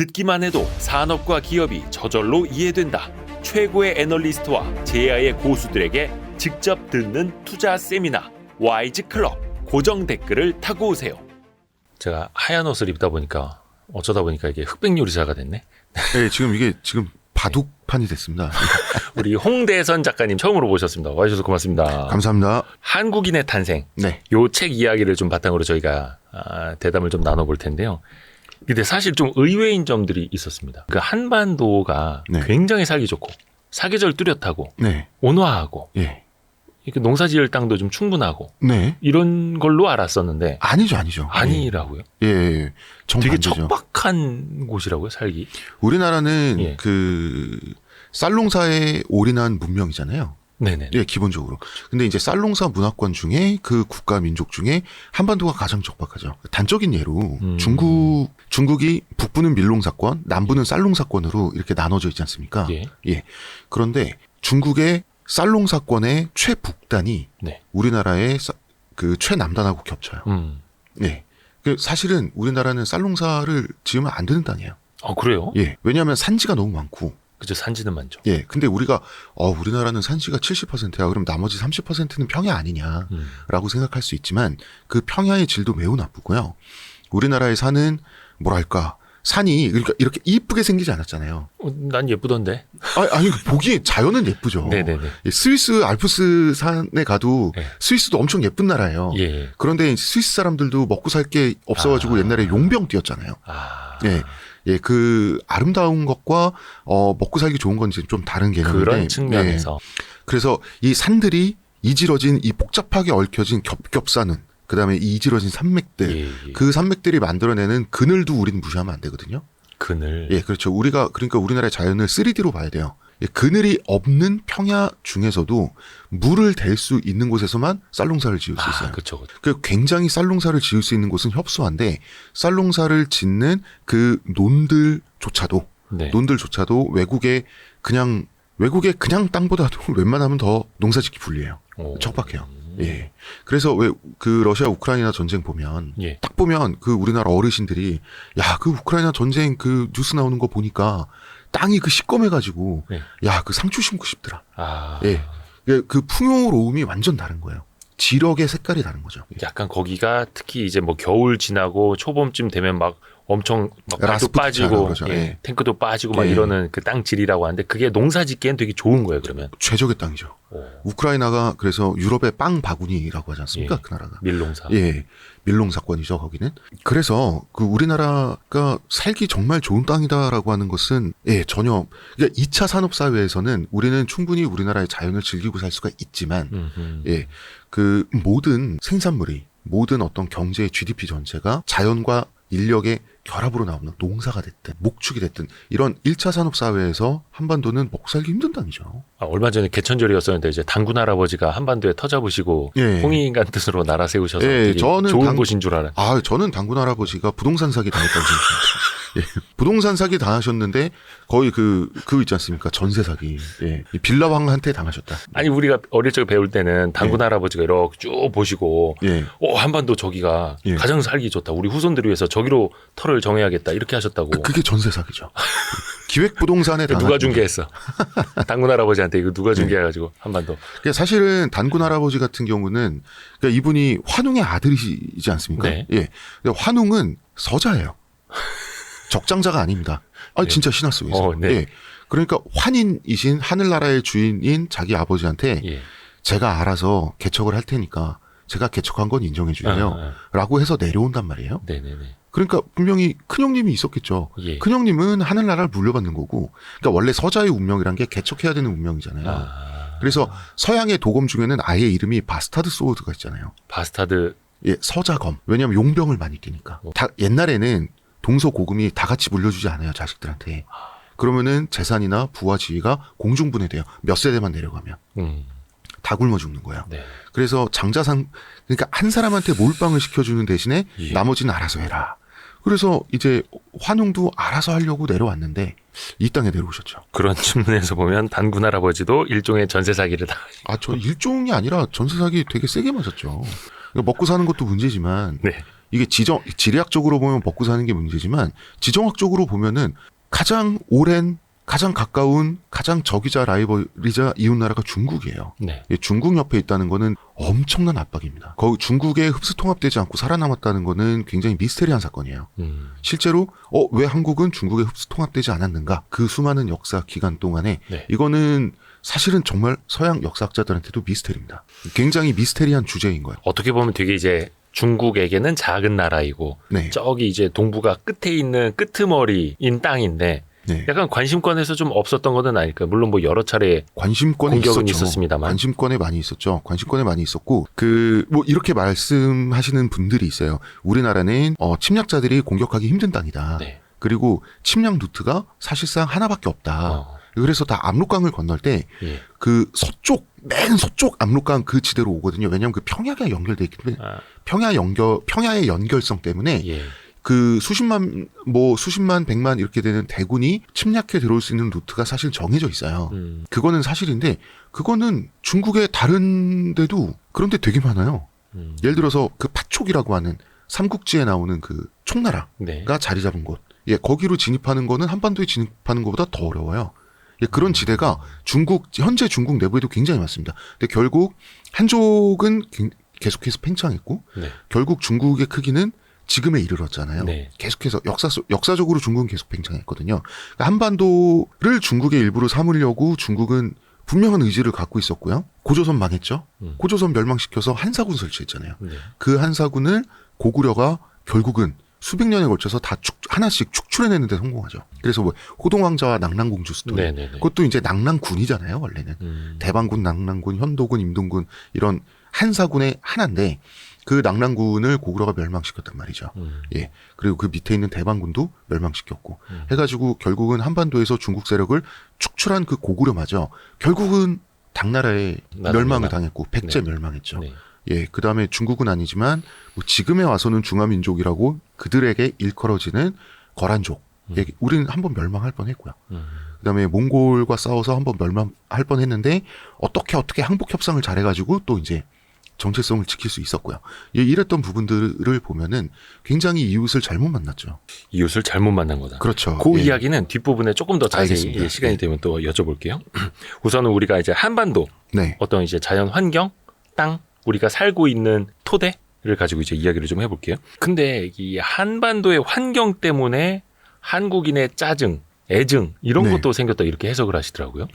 듣기만 해도 산업과 기업이 저절로 이해된다. 최고의 애널리스트와 제야의 고수들에게 직접 듣는 투자 세미나 와이즈 클럽. 고정 댓글을 타고 오세요. 제가 하얀 옷을 입다 보니까 어쩌다 보니까 이게 흑백 요리사가 됐네. 네, 이게 바둑판이 됐습니다. 우리 홍대선 작가님 처음으로 모셨습니다. 와주셔서 고맙습니다. 감사합니다. 한국인의 탄생. 네. 요 책 이야기를 좀 바탕으로 저희가 대담을 좀 나눠볼 텐데요. 근데 사실 좀 의외인 점들이 있었습니다. 그 한반도가 네. 굉장히 살기 좋고 사계절 뚜렷하고 네. 온화하고 예. 이렇게 농사지을 땅도 좀 충분하고 네. 이런 걸로 알았었는데 아니죠. 아니라고요? 예. 되게 정반대죠. 척박한 곳이라고요, 살기. 우리나라는 예. 쌀농사에 올인한 문명이잖아요. 네네. 예, 기본적으로. 근데 이제 쌀농사 문화권 중에 그 국가 민족 중에 한반도가 가장 척박하죠. 단적인 예로 중국이 북부는 밀농사권, 남부는 쌀농사권으로 이렇게 나눠져 있지 않습니까? 예. 그런데 중국의 쌀농사권의 최북단이 네. 우리나라의 그 최남단하고 겹쳐요. 예. 사실은 우리나라는 쌀농사를 지으면 안 되는 땅이에요. 그래요? 예. 왜냐하면 산지가 너무 많고. 그죠, 산지는 많죠. 예. 근데 우리가 우리나라는 산지가 70%야. 그럼 나머지 30%는 평야 아니냐라고 생각할 수 있지만 그 평야의 질도 매우 나쁘고요. 우리나라의 산은 뭐랄까 산이 그러니까 이렇게 이쁘게 생기지 않았잖아요. 난 예쁘던데. 아니 보기에 자연은 예쁘죠. 네네네. 스위스 알프스 산에 가도 네. 스위스도 엄청 예쁜 나라예요. 예. 그런데 스위스 사람들도 먹고 살 게 없어가지고 옛날에 용병 뛰었잖아요. 예, 그 아름다운 것과 먹고 살기 좋은 건 이제 좀 다른 개념인데 그런 측면에서. 그래서 이 산들이 이질어진 이 복잡하게 얽혀진 겹겹사는 그다음에 이 이질어진 산맥들 그 산맥들이 만들어내는 그늘도 우리는 무시하면 안 되거든요. 그늘. 예, 그렇죠. 그러니까 우리나라의 자연을 3D로 봐야 돼요. 예, 그늘이 없는 평야 중에서도 물을 댈 수 있는 곳에서만 쌀농사를 지을 수 있어요. 그렇죠. 굉장히 쌀농사를 지을 수 있는 곳은 협소한데 쌀농사를 짓는 그 논들조차도 외국에 그냥 땅보다도 웬만하면 더 농사짓기 불리해요. 척박해요. 예. 그래서 왜 그 러시아 우크라이나 전쟁 보면 딱 보면 그 우리나라 어르신들이 그 우크라이나 전쟁 그 뉴스 나오는 거 보니까 땅이 그 시꺼매가지고 그 상추 심고 싶더라. 예. 그 풍요로움이 완전 다른 거예요. 지력의 색깔이 다른 거죠. 약간 거기가 특히 이제 뭐 겨울 지나고 초봄쯤 되면 막 엄청 발도 빠지고 탱크도 빠지고 막 이러는 그 땅 질이라고 하는데 그게 농사짓기엔 되게 좋은 거예요, 그러면. 최적의 땅이죠. 우크라이나가 그래서 유럽의 빵 바구니라고 하지 않습니까? 그 나라가. 밀농사. 예. 밀농사권이죠, 거기는. 그래서 그 우리나라가 살기 정말 좋은 땅이다라고 하는 것은 전혀 그러니까 2차 산업 사회에서는 우리는 충분히 우리나라의 자연을 즐기고 살 수가 있지만 그 모든 생산물이 모든 어떤 경제의 GDP 전체가 자연과 인력의 결합으로 나오는 농사가 됐든 목축이 됐든 이런 1차 산업 사회에서 한반도는 먹고 살기 힘든 땅이죠. 얼마 전에 개천절이었었는데 이제 단군 할아버지가 한반도에 터잡으시고 홍익인간 뜻으로 나라 세우셔서 되게 좋은 곳인 줄 알아요. 저는 단군 할아버지가 부동산 사기 당했다고 생각합니다. 부동산 사기 당하셨는데 거의 그 있지 않습니까? 전세 사기. 빌라왕한테 당하셨다. 아니 우리가 어릴 적에 배울 때는 단군 할아버지가 이렇게 쭉 보시고 한반도 저기가 가장 살기 좋다. 우리 후손들을 위해서 저기로 터를 정해야겠다. 이렇게 하셨다고. 그게 전세 사기죠. 기획부동산에 누가 중개했어? 단군 할아버지한테 이거 누가 중개해가지고 한반도. 그러니까 사실은 단군 할아버지 같은 경우는 그러니까 이분이 환웅의 아들이지 않습니까? 환웅은 서자예요. 적장자가 아닙니다. 진짜 신화 속에서. 그러니까 환인이신 하늘나라의 주인인 자기 아버지한테 제가 알아서 개척을 할 테니까 제가 개척한 건 인정해 주세요. 라고 해서 내려온단 말이에요. 그러니까 분명히 큰형님이 있었겠죠. 큰형님은 하늘나라를 물려받는 거고 그러니까 원래 서자의 운명이란 게 개척해야 되는 운명이잖아요. 그래서 서양의 도검 중에는 아예 이름이 바스타드 소드가 있잖아요. 바스타드. 서자검. 왜냐하면 용병을 많이 끼니까. 옛날에는 동서고금이 다 같이 물려주지 않아요, 자식들한테. 그러면은 재산이나 부와 지위가 공중분해돼요. 몇 세대만 내려가면. 다 굶어 죽는 거예요. 그래서 그러니까 한 사람한테 몰빵을 시켜주는 대신에 나머지는 알아서 해라. 그래서 이제 환웅도 알아서 하려고 내려왔는데 이 땅에 내려오셨죠. 그런 측면에서 보면 단군 할아버지도 일종의 전세 사기를 저 일종이 아니라 전세 사기 되게 세게 맞았죠. 먹고 사는 것도 문제지만 이게 지리학적으로 보면 먹고 사는 게 문제지만 지정학적으로 보면은 가장 오랜 가장 가까운 가장 적이자 라이벌이자 이웃나라가 중국이에요. 네. 중국 옆에 있다는 거는 엄청난 압박입니다. 거기 중국에 흡수 통합되지 않고 살아남았다는 거는 굉장히 미스테리한 사건이에요. 실제로 왜 한국은 중국에 흡수 통합되지 않았는가? 그 수많은 역사 기간 동안에 네. 이거는 사실은 정말 서양 역사학자들한테도 미스테리입니다. 굉장히 미스테리한 주제인 거예요. 어떻게 보면 되게 이제 중국에게는 작은 나라이고 네. 저기 이제 동북아 끝에 있는 끄트머리인 땅인데 네. 약간 관심권에서 좀 없었던 것은 아닐까요? 물론 뭐 여러 차례 공격은 있었습니다만. 관심권에 많이 있었죠. 관심권에 많이 있었고 뭐 이렇게 말씀하시는 분들이 있어요. 우리나라는 침략자들이 공격하기 힘든 땅이다. 네. 그리고 침략 루트가 사실상 하나밖에 없다. 그래서 다 압록강을 건널 때 그 맨 서쪽 압록강 그 지대로 오거든요. 왜냐하면 그 평야가 연결돼 있기 때문에 평야의 연결성 때문에 그 수십만, 백만 이렇게 되는 대군이 침략해 들어올 수 있는 루트가 사실 정해져 있어요. 그거는 사실인데, 그거는 중국의 다른 데도 그런 데 되게 많아요. 예를 들어서 그 파촉이라고 하는 삼국지에 나오는 그 총나라가 네. 자리 잡은 곳. 거기로 진입하는 거는 한반도에 진입하는 것보다 더 어려워요. 그런 지대가 현재 중국 내부에도 굉장히 많습니다. 근데 결국 한족은 계속해서 팽창했고, 네. 결국 중국의 크기는 지금에 이르렀잖아요. 네. 계속해서 역사적으로 중국은 계속 팽창했거든요. 그러니까 한반도를 중국의 일부로 삼으려고 중국은 분명한 의지를 갖고 있었고요. 고조선 망했죠. 고조선 멸망시켜서 한사군 설치했잖아요. 네. 그 한사군을 고구려가 결국은 수백 년에 걸쳐서 다 하나씩 축출해내는데 성공하죠. 그래서 뭐 호동왕자와 낙랑공주 스토리. 그것도 이제 낙랑군이잖아요. 원래는 대방군, 낙랑군, 현도군, 임동군 이런 한사군의 하나인데 그 낙랑군을 고구려가 멸망시켰단 말이죠. 그리고 그 밑에 있는 대방군도 멸망시켰고 해가지고 결국은 한반도에서 중국 세력을 축출한 그 고구려마저 결국은 당나라에 멸망을 당했고 백제 멸망했죠. 그 다음에 중국은 아니지만 뭐 지금에 와서는 중화민족이라고 그들에게 일컬어지는 거란족. 우리는 한번 멸망할 뻔했고요. 그 다음에 몽골과 싸워서 한번 멸망할 뻔했는데 어떻게 항복 협상을 잘해가지고 또 이제 정체성을 지킬 수 있었고요. 이랬던 부분들을 보면은 굉장히 이웃을 잘못 만났죠. 이웃을 잘못 만난 거다. 그렇죠. 그 이야기는 뒷부분에 조금 더 자세히 시간이 되면 또 여쭤볼게요. 우선은 우리가 이제 한반도 어떤 이제 자연 환경, 땅, 우리가 살고 있는 토대를 가지고 이제 이야기를 좀 해볼게요. 근데 이 한반도의 환경 때문에 한국인의 짜증, 애증 이런 것도 생겼다 이렇게 해석을 하시더라고요.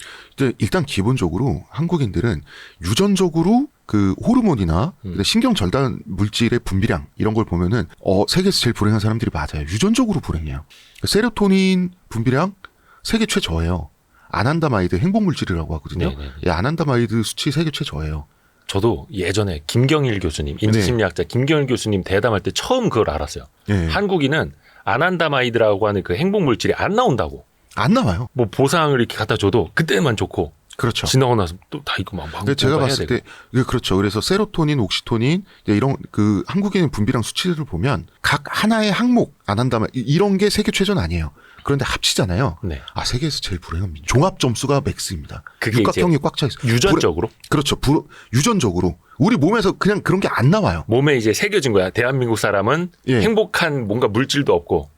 일단 기본적으로 한국인들은 유전적으로 그 호르몬이나 신경 절단 물질의 분비량 이런 걸 보면은 세계에서 제일 불행한 사람들이 맞아요. 유전적으로 불행해요. 세로토닌 분비량 세계 최저예요. 아난다마이드 행복물질이라고 하거든요. 아난다마이드 수치 세계 최저예요. 저도 예전에 김경일 교수님, 인지심리학자 김경일 교수님 대담할 때 처음 그걸 알았어요. 한국인은 아난다마이드라고 하는 그 행복물질이 안 나온다고. 안 나와요. 뭐 보상을 이렇게 갖다 줘도 그때만 좋고. 그렇죠. 지나고 나서 또 다 이거 막 제가 봤을 때 그렇죠. 그래서 세로토닌, 옥시토닌 이런 그 한국인의 분비량 수치를 보면 각 하나의 항목 아난다마이드 이런 게 세계 최저는 아니에요. 그런데 합치잖아요. 세계에서 제일 불행한 민족. 종합 점수가 맥스입니다. 그게 육각형이 꽉 차 있어요. 유전적으로? 그렇죠. 유전적으로. 우리 몸에서 그냥 그런 게 안 나와요. 몸에 이제 새겨진 거야. 대한민국 사람은 행복한 뭔가 물질도 없고.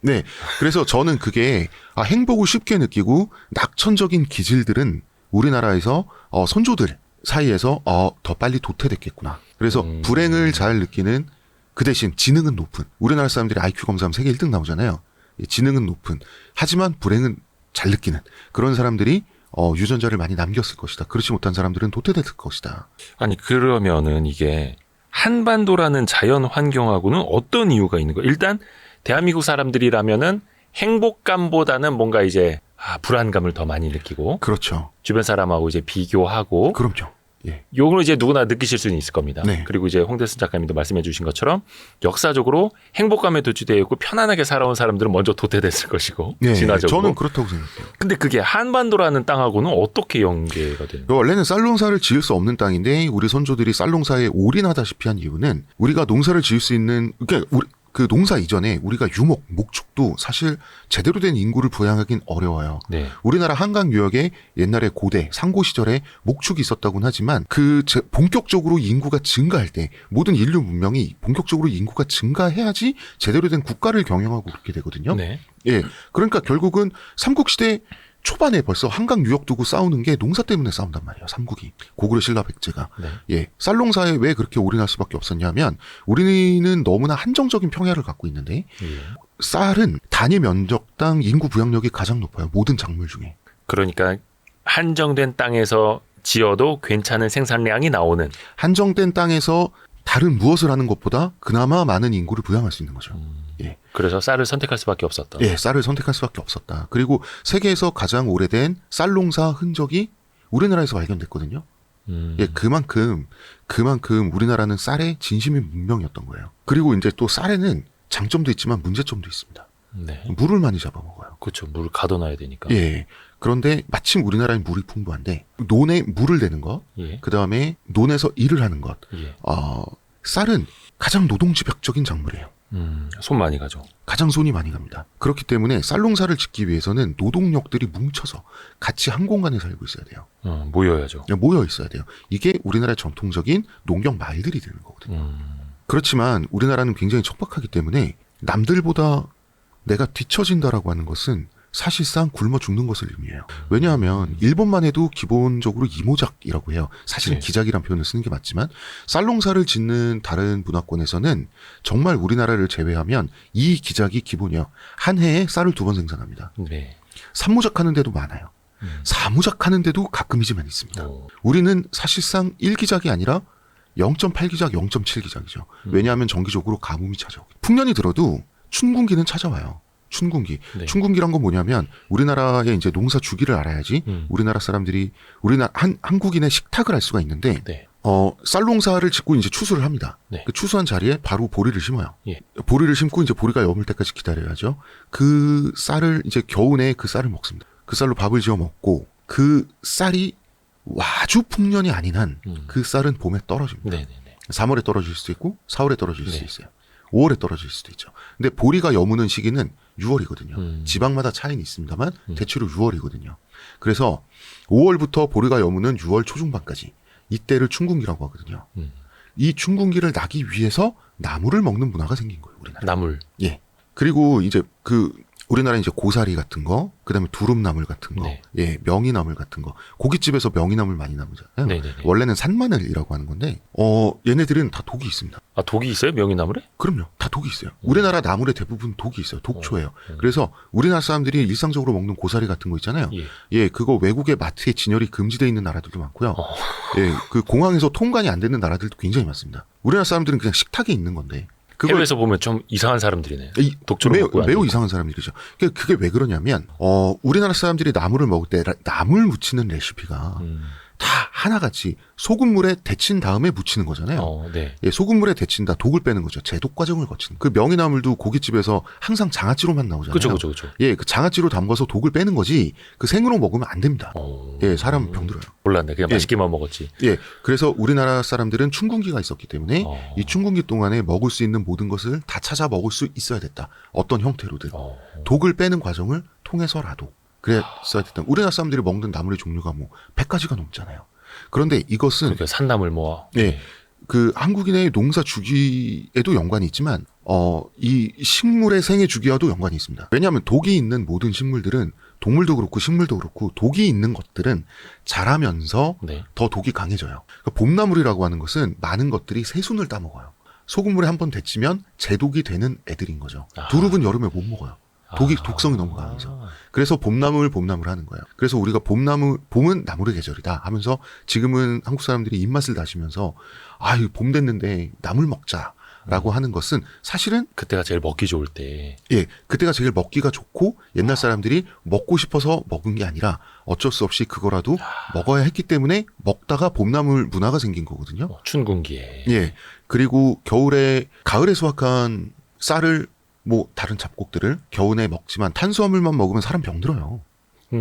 그래서 저는 그게 행복을 쉽게 느끼고 낙천적인 기질들은 우리나라에서 선조들 사이에서 더 빨리 도태됐겠구나. 그래서 불행을 잘 느끼는 그 대신 지능은 높은. 우리나라 사람들이 IQ 검사하면 세계 1등 나오잖아요. 지능은 높은. 하지만 불행은 잘 느끼는 그런 사람들이 유전자를 많이 남겼을 것이다. 그렇지 못한 사람들은 도태됐을 것이다. 아니 그러면은 이게 한반도라는 자연 환경하고는 어떤 이유가 있는 거예요? 일단 대한민국 사람들이라면은 행복감보다는 뭔가 이제 불안감을 더 많이 느끼고 그렇죠. 주변 사람하고 이제 비교하고 그럼요. 요걸 이제 누구나 느끼실 수는 있을 겁니다. 그리고 이제 홍대순 작가님도 말씀해 주신 것처럼 역사적으로 행복감에 도취되어 있고 편안하게 살아온 사람들은 먼저 도태됐을 것이고 진화적으로. 저는 그렇다고 생각해요. 근데 그게 한반도라는 땅하고는 어떻게 연계가 되는 거예요? 원래는 쌀농사를 지을 수 없는 땅인데 우리 선조들이 쌀농사에 올인하다시피 한 이유는 우리가 농사를 지을 수 있는 그 농사 이전에 우리가 유목, 목축도 사실 제대로 된 인구를 부양하긴 어려워요. 네. 우리나라 한강 유역에 옛날에 고대, 상고 시절에 목축이 있었다고는 하지만 본격적으로 인구가 증가할 때 모든 인류 문명이 본격적으로 인구가 증가해야지 제대로 된 국가를 경영하고 그렇게 되거든요. 네. 예. 그러니까 결국은 삼국시대 초반에 벌써 한강 유역 두고 싸우는 게 농사 때문에 싸운단 말이에요. 삼국이. 고구려 신라 백제가. 네. 예. 쌀농사에 왜 그렇게 올인할 수밖에 없었냐면 우리는 너무나 한정적인 평야를 갖고 있는데 예. 쌀은 단위 면적당 인구 부양력이 가장 높아요. 모든 작물 중에. 그러니까 한정된 땅에서 지어도 괜찮은 생산량이 나오는. 한정된 땅에서 다른 무엇을 하는 것보다 그나마 많은 인구를 부양할 수 있는 거죠. 예. 그래서 쌀을 선택할 수밖에 없었다. 예, 쌀을 선택할 수밖에 없었다. 그리고 세계에서 가장 오래된 쌀 농사 흔적이 우리나라에서 발견됐거든요. 예, 그만큼 우리나라는 쌀에 진심인 문명이었던 거예요. 그리고 이제 또 쌀에는 장점도 있지만 문제점도 있습니다. 네. 물을 많이 잡아먹어요. 그렇죠. 물을 가둬놔야 되니까. 예. 그런데 마침 우리나라는 물이 풍부한데 논에 물을 대는 것, 예. 그 다음에 논에서 일을 하는 것. 예. 쌀은 가장 노동집약적인 작물이에요. 손 많이 가죠. 가장 손이 많이 갑니다. 그렇기 때문에 쌀 농사를 짓기 위해서는 노동력들이 뭉쳐서 같이 한 공간에 살고 있어야 돼요. 모여야죠. 모여 있어야 돼요. 이게 우리나라의 전통적인 농경 말들이 되는 거거든요. 그렇지만 우리나라는 굉장히 척박하기 때문에 남들보다 내가 뒤처진다라고 하는 것은 사실상 굶어 죽는 것을 의미해요. 왜냐하면 일본만 해도 기본적으로 이모작이라고 해요. 사실은 네. 기작이란 표현을 쓰는 게 맞지만 쌀농사를 짓는 다른 문화권에서는 정말 우리나라를 제외하면 이 기작이 기본이에요. 한 해에 쌀을 2번 생산합니다. 네. 삼모작하는 데도 많아요. 사모작하는 데도 가끔이지만 있습니다. 우리는 사실상 1기작이 아니라 0.8기작, 0.7기작이죠. 왜냐하면 정기적으로 가뭄이 찾아오고 풍년이 들어도 춘궁기는 찾아와요. 춘궁기. 네. 춘궁기란 건 뭐냐면 우리나라의 이제 농사 주기를 알아야지 우리나라 사람들이 한국인의 식탁을 알 수가 있는데 네. 쌀 농사를 짓고 이제 추수를 합니다. 네. 그 추수한 자리에 바로 보리를 심어요. 예. 보리를 심고 이제 보리가 여물 때까지 기다려야죠. 그 쌀을 이제 겨우내 그 쌀을 먹습니다. 그 쌀로 밥을 지어 먹고 그 쌀이 아주 풍년이 아닌 한 그 쌀은 봄에 떨어집니다. 네네네. 3월에 떨어질 수도 있고 4월에 떨어질 수도 네. 있어요. 5월에 떨어질 수도 있죠. 근데 보리가 여무는 시기는 6월이거든요. 지방마다 차이는 있습니다만 대체로 6월이거든요. 그래서 5월부터 보리가 여무는 6월 초중반까지 이때를 춘궁기라고 하거든요. 이 춘궁기를 나기 위해서 나물을 먹는 문화가 생긴 거예요. 우리나라. 나물. 예. 그리고 이제 우리나라는 이제 고사리 같은 거, 그다음에 두릅나물 같은 거, 네. 예, 명이나물 같은 거. 고깃집에서 명이나물 많이 나오잖아요. 네네네. 원래는 산마늘이라고 하는 건데, 얘네들은 다 독이 있습니다. 아, 독이 있어요? 명이나물에? 그럼요. 다 독이 있어요. 우리나라 나물에 대부분 독이 있어요. 독초예요. 그래서 우리나라 사람들이 일상적으로 먹는 고사리 같은 거 있잖아요. 예. 예, 그거 외국의 마트에 진열이 금지되어 있는 나라들도 많고요. 예, 그 공항에서 통관이 안 되는 나라들도 굉장히 많습니다. 우리나라 사람들은 그냥 식탁에 있는 건데. 해외에서 보면 좀 이상한 사람들이네. 독초로 먹고 매우 이상한 사람들이죠. 그게 왜 그러냐면 우리나라 사람들이 나물을 먹을 때 나물 무치는 레시피가 다 하나같이 소금물에 데친 다음에 무치는 거잖아요. 네. 예, 소금물에 데친다 독을 빼는 거죠. 제독 과정을 거치는. 그 명이나물도 고깃집에서 항상 장아찌로만 나오잖아요. 그렇죠. 예, 그 장아찌로 담가서 독을 빼는 거지. 그 생으로 먹으면 안 됩니다. 예, 사람 병들어요. 몰랐네. 그냥 예. 맛있게만 먹었지. 예, 그래서 우리나라 사람들은 춘궁기가 있었기 때문에 이 춘궁기 동안에 먹을 수 있는 모든 것을 다 찾아 먹을 수 있어야 됐다. 어떤 형태로든 독을 빼는 과정을 통해서라도 그랬어야 됐다. 우리나라 사람들이 먹는 나물의 종류가 뭐 100가지가 넘잖아요. 그런데 이것은 그러니까 산나물 모아. 예, 그 한국인의 농사 주기에도 연관이 있지만 이 식물의 생애 주기와도 연관이 있습니다. 왜냐하면 독이 있는 모든 식물들은 동물도 그렇고 식물도 그렇고 독이 있는 것들은 자라면서 네. 더 독이 강해져요. 그러니까 봄나물이라고 하는 것은 많은 것들이 새순을 따먹어요. 소금물에 한번 데치면 제독이 되는 애들인 거죠. 두릅은 여름에 못 먹어요. 독성이 너무 강해서. 그래서 봄나물 하는 거예요. 그래서 우리가 봄은 나물의 계절이다 하면서 지금은 한국 사람들이 입맛을 다시면서 봄 됐는데 나물 먹자라고 하는 것은 사실은 그때가 제일 먹기 좋을 때. 예, 그때가 제일 먹기가 좋고 옛날 사람들이 먹고 싶어서 먹은 게 아니라 어쩔 수 없이 그거라도 먹어야 했기 때문에 먹다가 봄나물 문화가 생긴 거거든요. 춘궁기에. 예. 그리고 가을에 수확한 쌀을 뭐 다른 잡곡들을 겨우내 먹지만 탄수화물만 먹으면 사람 병들어요.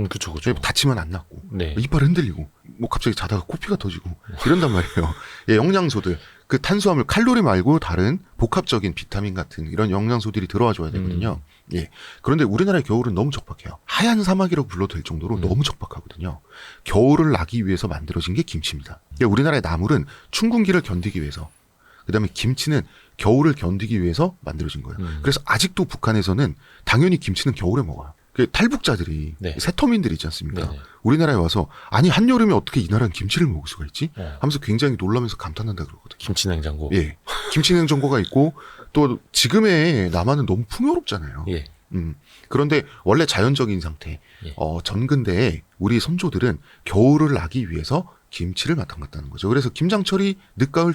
그쵸. 다치면 안 낫고 네. 이빨 흔들리고 뭐 갑자기 자다가 코피가 터지고 이런단 말이에요. 예, 영양소들 그 탄수화물 칼로리 말고 다른 복합적인 비타민 같은 이런 영양소들이 들어와 줘야 되거든요. 예. 그런데 우리나라의 겨울은 너무 척박해요. 하얀 사막이라고 불러도 될 정도로 너무 척박하거든요. 겨울을 나기 위해서 만들어진 게 김치입니다. 그러니까 우리나라의 나물은 춘군기를 견디기 위해서, 그다음에 김치는 겨울을 견디기 위해서 만들어진 거예요. 그래서 아직도 북한에서는 당연히 김치는 겨울에 먹어요. 그 탈북자들이 네. 세터민들이 있지 않습니까? 네네. 우리나라에 와서 아니 한여름에 어떻게 이 나라는 김치를 먹을 수가 있지? 하면서 굉장히 놀라면서 감탄한다 그러거든요. 김치냉장고. 예, 김치냉장고가 있고 또 지금의 남한은 너무 풍요롭잖아요. 예. 그런데 원래 자연적인 상태, 예. 전근대에 우리 선조들은 겨울을 나기 위해서 김치를 맡아갔다는 거죠. 그래서 김장철이 늦가을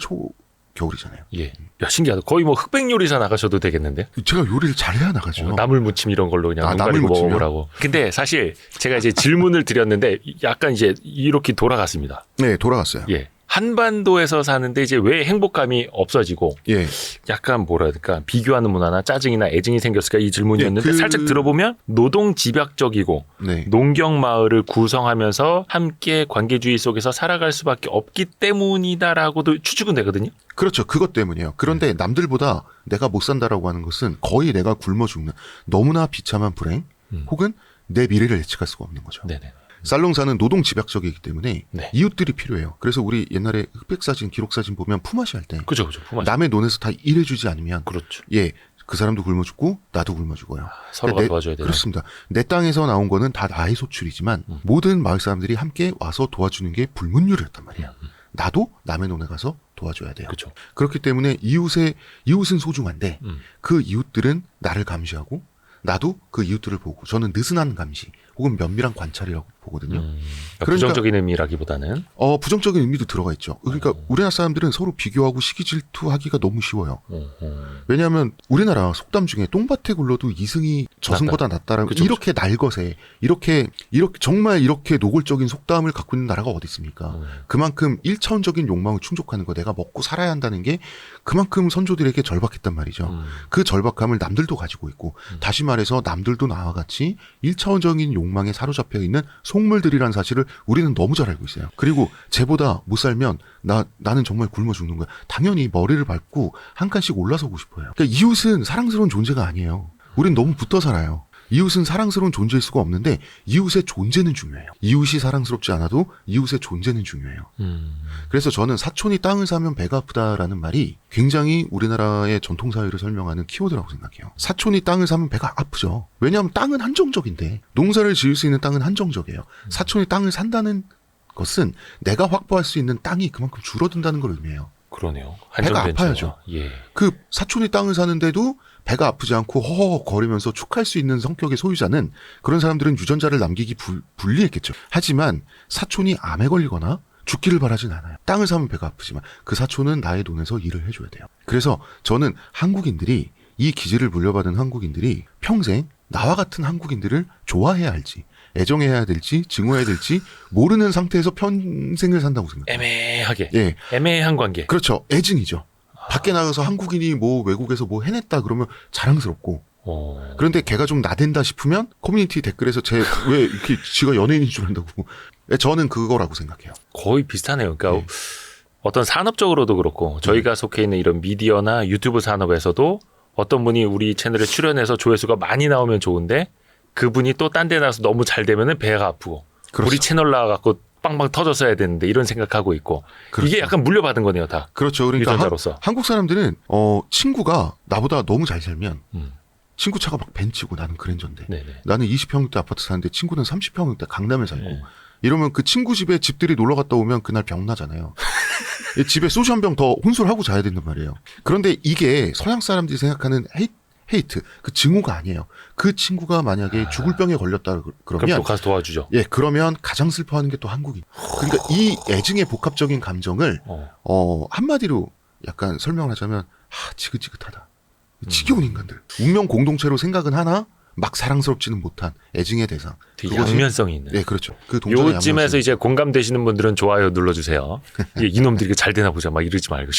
겨울이잖아요. 예. 야, 신기하다. 거의 뭐 흑백 요리사 나가셔도 되겠는데? 제가 요리를 잘해야 나가죠. 나물 무침 이런 걸로 그냥 나물 눈가리고 무침이요? 먹어보라고. 근데 사실 제가 이제 질문을 드렸는데 약간 이제 이렇게 돌아갔습니다. 네, 돌아갔어요. 예. 한반도에서 사는데 이제 왜 행복감이 없어지고 예. 약간 뭐라 해야 될까 비교하는 문화나 짜증이나 애증이 생겼을까 이 질문이었는데 예, 살짝 들어보면 노동 집약적이고 네. 농경 마을을 구성하면서 함께 관계주의 속에서 살아갈 수밖에 없기 때문이다라고도 추측은 되거든요. 그렇죠. 그것 때문이에요. 그런데 남들보다 내가 못 산다라고 하는 것은 거의 내가 굶어 죽는 너무나 비참한 불행 혹은 내 미래를 예측할 수가 없는 거죠. 네네. 쌀농사는 노동 집약적이기 때문에 네. 이웃들이 필요해요. 그래서 우리 옛날에 흑백사진, 기록사진 보면 품앗이 할 때 그죠. 남의 논에서 다 일해주지 않으면 그렇죠. 예, 그 사람도 굶어 죽고 나도 굶어 죽어요. 서로가 도와줘야 돼요. 그렇습니다. 내 땅에서 나온 거는 다 나의 소출이지만 모든 마을 사람들이 함께 와서 도와주는 게 불문율이었단 말이야. 나도 남의 논에 가서 도와줘야 돼요. 그렇죠. 그렇기 때문에 이웃은 소중한데 그 이웃들은 나를 감시하고 나도 그 이웃들을 보고 저는 느슨한 감시 혹은 면밀한 관찰이라고 보거든요. 그러니까 부정적인 의미라기보다는 부정적인 의미도 들어가 있죠. 그러니까 우리나라 사람들은 서로 비교하고 시기 질투하기가 너무 쉬워요. 왜냐하면 우리나라 속담 중에 똥밭에 굴러도 이승이 저승보다 낫다라는 그쵸, 이렇게 날것에 이렇게 정말 이렇게 노골적인 속담을 갖고 있는 나라가 어디 있습니까? 그만큼 1차원적인 욕망을 충족하는 거 내가 먹고 살아야 한다는 게 그만큼 선조들에게 절박했단 말이죠. 그 절박함을 남들도 가지고 있고 다시 말해서 남들도 나와 같이 1차원적인 욕망에 사로잡혀 있는 속물들이라는 사실을 우리는 너무 잘 알고 있어요. 그리고 쟤보다 못 살면 나는 정말 굶어 죽는 거야. 당연히 머리를 밟고 한 칸씩 올라서고 싶어요. 그러니까 이웃은 사랑스러운 존재가 아니에요. 우린 너무 붙어 살아요. 이웃은 사랑스러운 존재일 수가 없는데 이웃의 존재는 중요해요. 이웃이 사랑스럽지 않아도 이웃의 존재는 중요해요. 그래서 저는 사촌이 땅을 사면 배가 아프다라는 말이 굉장히 우리나라의 전통사회를 설명하는 키워드라고 생각해요. 사촌이 땅을 사면 배가 아프죠. 왜냐하면 땅은 한정적인데 농사를 지을 수 있는 땅은 한정적이에요. 사촌이 땅을 산다는 것은 내가 확보할 수 있는 땅이 그만큼 줄어든다는 걸 의미해요. 그러네요. 배가 아파야죠. 예. 그 사촌이 땅을 사는데도 배가 아프지 않고 허허거리면서 축할 수 있는 성격의 소유자는 그런 사람들은 유전자를 남기기 불리했겠죠. 하지만 사촌이 암에 걸리거나 죽기를 바라진 않아요. 땅을 사면 배가 아프지만 그 사촌은 나의 돈에서 일을 해줘야 돼요. 그래서 저는 한국인들이 이 기질을 물려받은 한국인들이 평생 나와 같은 한국인들을 좋아해야 할지 애정해야 될지 증오해야 될지 모르는 상태에서 평생을 산다고 생각해요. 애매하게. 예. 애매한 관계. 그렇죠. 애증이죠. 밖에 나가서 한국인이 뭐 외국에서 뭐 해냈다 그러면 자랑스럽고 그런데 걔가 좀 나댄다 싶으면 커뮤니티 댓글에서 쟤 왜 이렇게 지가 연예인인 줄 안다고. 저는 그거라고 생각해요. 거의 비슷하네요. 그러니까 어떤 산업적으로도 그렇고 저희가 속해 있는 이런 미디어나 유튜브 산업에서도 어떤 분이 우리 채널에 출연해서 조회수가 많이 나오면 좋은데 그분이 또 딴 데 나서 너무 잘 되면은 배가 아프고 그렇죠. 우리 채널 나와갖고 빵빵 터졌어야 되는데 이런 생각하고 있고 그렇죠. 이게 약간 물려받은 거네요 다. 그렇죠. 그러니까 유전자로서. 한국 사람들은 친구가 나보다 너무 잘 살면 친구 차가 막 벤츠고 나는 그랜저인데 네네. 나는 20평대 아파트 사는데 친구는 30평대 강남에 살고 이러면 그 친구 집에 집들이 놀러 갔다 오면 그날 병 나잖아요. 집에 소주 한 병 더 혼술하고 자야 된단 말이에요. 그런데 이게 서양 사람들이 생각하는 헤이트, 그 증오가 아니에요. 그 친구가 만약에 죽을 병에 걸렸다 그러면 그럼 또 가서 도와주죠. 예, 그러면 가장 슬퍼하는 게 또 한국인. 그러니까 이 애증의 복합적인 감정을 한마디로 약간 설명을 하자면 지긋지긋하다. 지겨운 인간들. 운명 공동체로 생각은 하나 막 사랑스럽지는 못한 애증의 대상. 되게 양면성이 있는. 네, 그렇죠. 그 동전의 요쯤에서 이제 공감되시는 분들은 좋아요 눌러주세요. 이놈들이 이게 잘 되나 보자 막 이러지 말고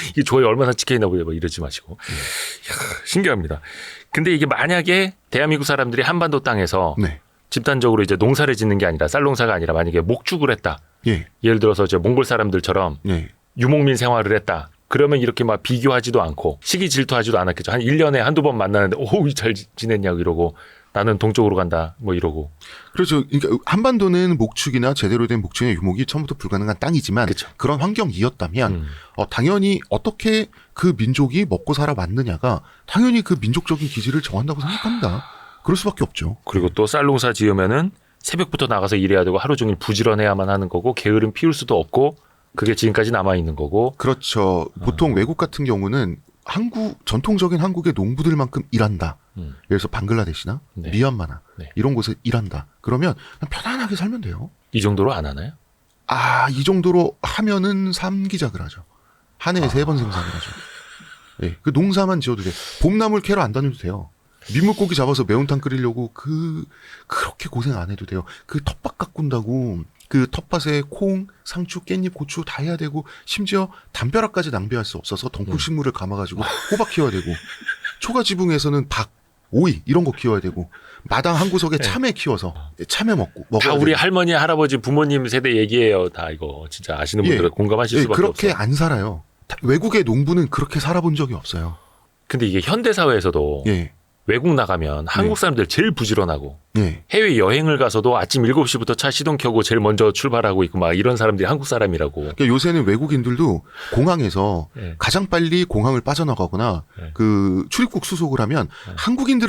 이게 좋아요 얼마나 찍혀있나 보자 막 이러지 마시고. 이야, 신기합니다. 근데 이게 만약에 대한민국 사람들이 한반도 땅에서 집단적으로 이제 농사를 짓는 게 아니라 쌀농사가 아니라 만약에 목축을 했다. 예를 들어서 이제 몽골 사람들처럼 유목민 생활을 했다. 그러면 이렇게 막 비교하지도 않고 시기 질투하지도 않았겠죠. 한 1년에 한두 번 만나는데 오, 잘 지냈냐고 이러고 나는 동쪽으로 간다 뭐 이러고. 그렇죠. 그러니까 한반도는 목축이나 제대로 된 목축의 유목이 처음부터 불가능한 땅이지만 그쵸. 그런 환경이었다면 당연히 어떻게 그 민족이 먹고 살아왔느냐가 당연히 그 민족적인 기질을 정한다고 생각합니다. 그럴 수밖에 없죠. 그리고 또 쌀농사 지으면은 새벽부터 나가서 일해야 되고 하루 종일 부지런해야만 하는 거고 게으름 피울 수도 없고 그게 지금까지 남아 있는 거고. 그렇죠. 보통 외국 같은 경우는 전통적인 한국의 농부들만큼 일한다. 예를 들어서 방글라데시나 네. 미얀마나 네. 이런 곳에 일한다. 그러면 그냥 편안하게 살면 돼요. 이 정도로 안 하나요? 이 정도로 하면은 3기작을 하죠. 한 해에 3번 생산을 하죠. 예, 그 농사만 지어도 돼. 봄나물 캐러 안 다녀도 돼요. 민물고기 잡아서 매운탕 끓이려고 그렇게 고생 안 해도 돼요. 그 텃밭 가꾼다고 그 텃밭에 콩, 상추, 깻잎, 고추 다 해야 되고 심지어 담벼락까지 낭비할 수 없어서 덩쿨식물을 감아가지고 호박 키워야 되고 초가 지붕에서는 박, 오이 이런 거 키워야 되고 마당 한 구석에 참외 키워서 참외 먹어야 다 우리 할머니, 할아버지, 부모님 세대 얘기예요. 다 이거 진짜 아시는 분들은 공감하실 수밖에 그렇게 없어요. 안 살아요. 외국의 농부는 그렇게 살아본 적이 없어요. 근데 이게 현대 사회에서도 예. 외국 나가면 한국 사람들 제일 부지런하고 예. 해외 여행을 가서도 아침 7시부터 차 시동 켜고 제일 먼저 출발하고 있고 막 이런 사람들이 한국 사람이라고. 그러니까 요새는 외국인들도 공항에서 네. 가장 빨리 공항을 빠져나가거나 네. 그 출입국 수속을 하면 한국인들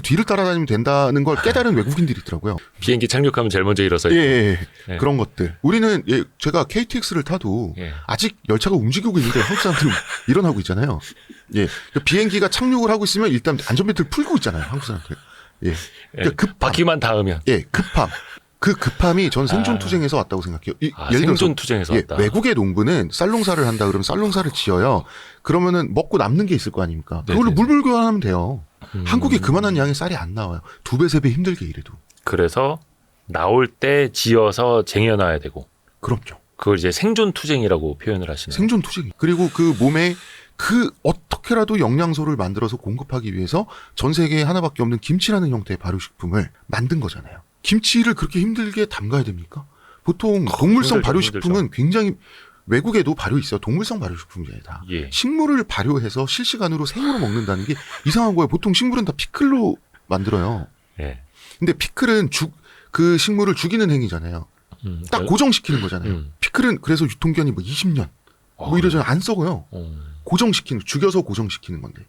뒤를 따라다니면 된다는 걸 깨달은 외국인들이 있더라고요. 비행기 착륙하면 제일 먼저 일어서 있고. 예. 그런 것들. 우리는 제가 KTX를 타도 예. 아직 열차가 움직이고 있는데 한국 사람들은 일어나고 있잖아요. 예. 비행기가 착륙을 하고 있으면 일단 안전벨트를 풀고 있잖아요. 한국 사람들. 예. 그러니까 급함. 바퀴만 닿으면. 예, 급함. 그 급함이 전 생존투쟁에서 왔다고 생각해요. 예를 들어서 생존투쟁에서 왔다. 외국의 농부는 쌀농사를 한다 그러면 쌀농사를 지어요. 그러면은 먹고 남는 게 있을 거 아닙니까? 그걸로 물물 교환하면 돼요. 한국에 그만한 양의 쌀이 안 나와요. 2배, 3배 힘들게 일해도. 그래서 나올 때 지어서 쟁여놔야 되고. 그럼요. 그걸 이제 생존투쟁이라고 표현을 하시네요. 생존투쟁. 그리고 그 몸에 어떻게라도 영양소를 만들어서 공급하기 위해서 전 세계에 하나밖에 없는 김치라는 형태의 발효식품을 만든 거잖아요. 김치를 그렇게 힘들게 담가야 됩니까? 보통 동물성 발효식품은 굉장히 외국에도 발효 있어요. 동물성 발효식품이에요. 다. 예. 식물을 발효해서 실시간으로 생으로 먹는다는 게 이상한 거예요. 보통 식물은 다 피클로 만들어요. 예. 근데 피클은 그 식물을 죽이는 행위잖아요. 딱 고정시키는 거잖아요. 피클은 그래서 유통기한이 20년 이러잖아요. 안 썩어요. 죽여서 고정시키는 건데.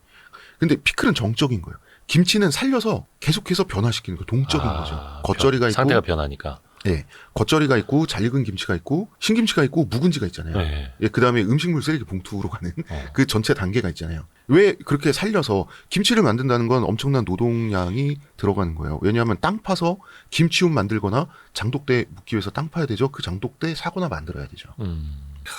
근데 피클은 정적인 거예요. 김치는 살려서 계속해서 변화시키는 거 동적인 거죠. 겉절이가 있고 상태가 변하니까. 예, 겉절이가 있고 잘 익은 김치가 있고 신김치가 있고 묵은지가 있잖아요. 네. 예, 그다음에 음식물 쓰레기 봉투로 가는 그 전체 단계가 있잖아요. 왜 그렇게 살려서 김치를 만든다는 건 엄청난 노동량이 들어가는 거예요. 왜냐하면 땅 파서 김치움 만들거나 장독대 묻기 위해서 땅 파야 되죠. 그 장독대 사거나 만들어야 되죠.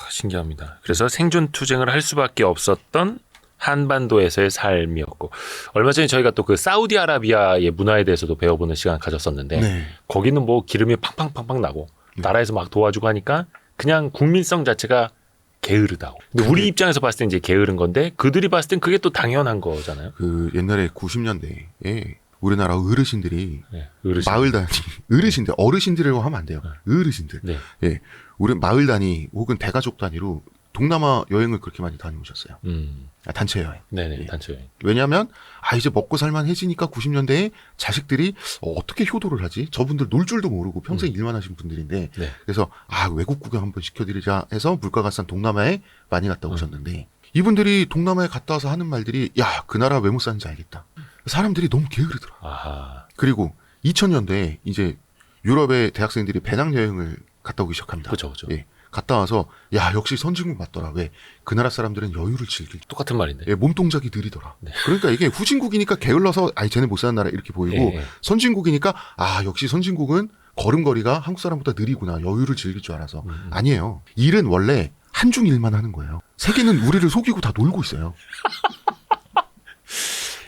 신기합니다. 그래서 생존투쟁을 할 수밖에 없었던 한반도에서의 삶이었고, 얼마 전에 저희가 또 그 사우디아라비아의 문화에 대해서도 배워보는 시간 가졌었는데 네. 거기는 뭐 기름이 팡팡팡팡 나고 나라에서 막 도와주고 하니까 그냥 국민성 자체가 게으르다고. 근데 우리 입장에서 봤을 때 이제 게으른 건데 그들이 봤을 땐 그게 또 당연한 거잖아요. 그 옛날에 90년대에 우리나라 어르신들이 네, 마을 단위 어르신들이라고 하면 안 돼요. 어르신들. 네. 예, 우리 마을 단위 혹은 대가족 단위로 동남아 여행을 그렇게 많이 다녀오셨어요. 단체 여행. 네네, 예. 단체 여행. 왜냐하면 이제 먹고 살만해지니까 90년대에 자식들이 어떻게 효도를 하지? 저분들 놀 줄도 모르고 평생 일만 하신 분들인데 네. 그래서 외국 구경 한번 시켜드리자 해서 물가가 싼 동남아에 많이 갔다 오셨는데 이분들이 동남아에 갔다 와서 하는 말들이 그 나라 왜 못 사는지 알겠다. 사람들이 너무 게으르더라. 아하. 그리고 2000년대에 이제 유럽의 대학생들이 배낭여행을 갔다 오기 시작합니다. 그렇죠. 예. 갔다 와서 역시 선진국 맞더라. 왜? 그 나라 사람들은 여유를 즐길. 똑같은 말인데. 예, 몸동작이 느리더라. 네. 그러니까 이게 후진국이니까 게을러서 쟤네 못 사는 나라 이렇게 보이고 예. 선진국이니까 역시 선진국은 걸음걸이가 한국 사람보다 느리구나. 여유를 즐길 줄 알아서. 아니에요. 일은 원래 한중 일만 하는 거예요. 세계는 우리를 속이고 다 놀고 있어요.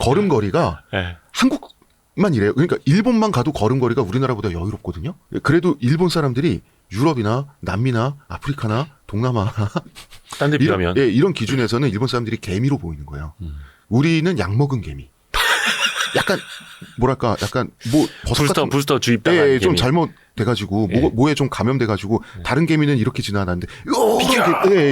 걸음걸이가 예. 한국만 이래요. 그러니까 일본만 가도 걸음걸이가 우리나라보다 여유롭거든요. 그래도 일본 사람들이 유럽이나 남미나 아프리카나 동남아 딴 데 비하면 이런 기준에서는 일본 사람들이 개미로 보이는 거예요. 우리는 약 먹은 개미. 약간 뭐랄까 약간 버섯 같은 부스터 주입당한 개미. 좀 잘못돼가지고 모에 좀 감염돼가지고 다른 개미는 이렇게 지나가는데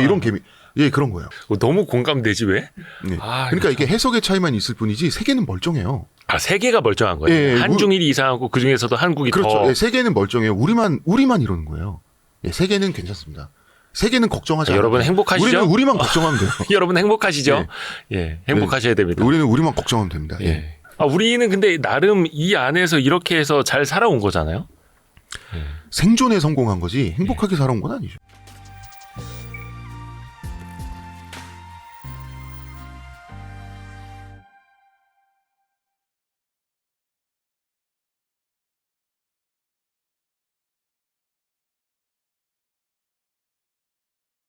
이런 개미 예, 그런 거예요. 너무 공감되지 왜? 네. 그러니까 이게 해석의 차이만 있을 뿐이지 세계는 멀쩡해요. 아, 세계가 멀쩡한 거예요. 예, 한중일이 이상하고 그 중에서도 한국이 그렇죠. 더. 예, 세계는 멀쩡해요. 우리만 이러는 거예요. 예, 세계는 괜찮습니다. 세계는 걱정하지 않아요. 여러분 행복하시죠? 우리만 걱정하면 돼요. 여러분 행복하시죠? 예, 행복하셔야 됩니다. 우리는 우리만 걱정하면 됩니다. 예. 예. 우리는 근데 나름 이 안에서 이렇게 해서 잘 살아온 거잖아요. 생존에 성공한 거지 행복하게 살아온 건 아니죠.